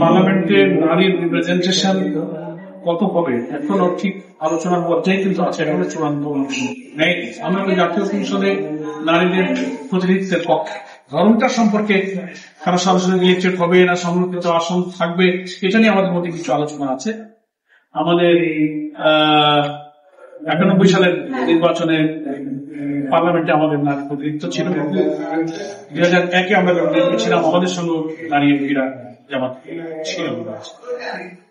পার্লামেন্টের নারীর রিপ্রেজেন্টেশন কত হবে এখনো ঠিক আলোচনার পর্যায়ে কিন্তু আছে, এখনো চূড়ান্ত নেই। আমরা তো জাতীয় সংসদে নারীদের প্রতিনিধিত্বের পক্ষে ধরনটা সম্পর্কে কারো সরাসরি ইলেকটেড হবে না সংরক্ষিত আসন থাকবে এটা নিয়ে আমাদের মধ্যে কিছু আলোচনা আছে। আমাদের 91 সালের নির্বাচনে পার্লামেন্টে আমাদের নারী প্রতিনিধিত্ব ছিল। 2001-এ আমরা ছিলাম, আমাদের সঙ্গে নারী এমপিরা জামাত ছিল।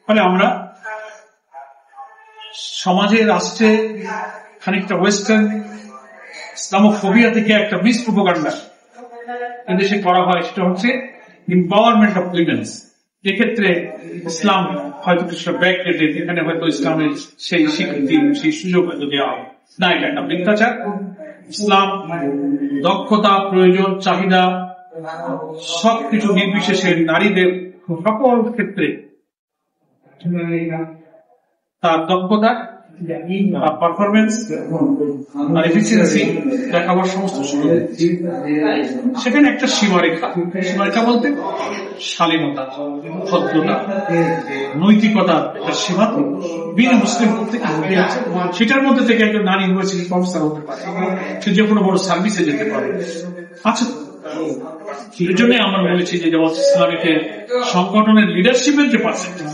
ফলে আমরা সমাজে রাষ্ট্রে খানিকটা ওয়েস্টার্ন ইসলামোফোবিয়া থেকে একটা মিস প্রোপাগান্ডা এদেশে করা হয়, সেটা হচ্ছে এম্পাওয়ারমেন্ট অফ উইমেন্স। এক্ষেত্রে ইসলাম হয়তো কিছুটা ব্যাক রেটে, এখানে হয়তো ইসলামের সেই স্বীকৃতি সেই সুযোগ হয়তো দেওয়া হবে না, এটা একটা মিথ্যাচার। ইসলাম দক্ষতা, প্রয়োজন, চাহিদা সবকিছু নির্বিশেষে নারীদের সকল ক্ষেত্রে তার দক্ষতা, পারফরমেন্স আর এফিসিয়েন্সি দেখাবার সমস্ত সুযোগ। সেখানে একটা সীমারেখা বলতে শালীনতা, ভদ্রতা, নৈতিকতা একটা সীমা বিনা মুসলিম থেকে আছে। সেটার মধ্যে থেকে একটা নারী ইউনিভার্সিটি প্রফেসর হতে পারে, সে যে কোনো বড় সার্ভিসে যেতে পারে। আচ্ছা, এই জন্য আমরা বলেছি যে জামাত ইসলামীকে সংগঠনের লিডারশিপের যে পার্সেন্টেজ,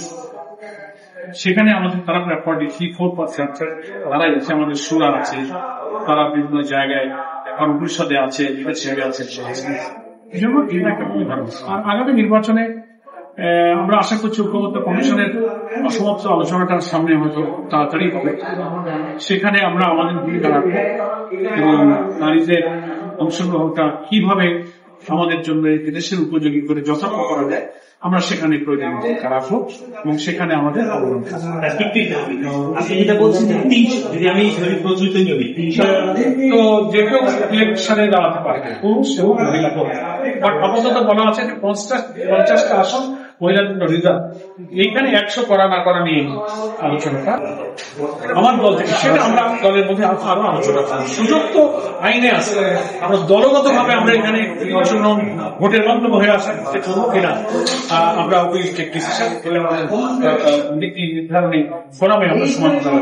সেখানে আমাদের তারা প্রায় 43-44% তারাই আছে। আমাদের সুরা আছে, তারা বিভিন্ন জায়গায় এখন পরিষদে আছে, লিডারশিপে আছে। এই জন্য এটা একটা উদাহরণ। আর আগামী নির্বাচনে আমরা আশা করছি ঐক্যমত্য কমিশনের অসমাপ্ত আলোচনাটার সামনে হয়তো তাড়াতাড়ি হবে। সেখানে আমরা আমাদের ভূমিকা রাখবো এবং নারীদের অংশগ্রহণটা কিভাবে আমাদের জন্য দেশের উপযোগী করে যথার্থ করা যায় আমরা সেখানে প্রয়োজন রাখবো এবং সেখানে আমাদের অবদান আপনি যেটা বলছেন যদি আমি প্রচলিত নিয়মিত তো যে কেউ ইলেকশনে দাঁড়াতে পারে, পুরুষ এবং মহিলা। বাট আপাতত বলা আছে যে 50টা আসন মহিলাদের রিজার্ভ। এইখানে 100 করা না করা নিয়ে আলোচনাটা আমার দল থেকে, সেটা আমরা দলের মধ্যে আরো আলোচনা করি। সুযোগ তো আইনে আছে, আমরা দলগত ভাবে আমরা এখানে অংশগ্রহণ ভোটের মাধ্যমে হয়ে আসা করবো কিনা আমরা নীতি নির্ধারণী ফোরামে আমরা সমালোচনা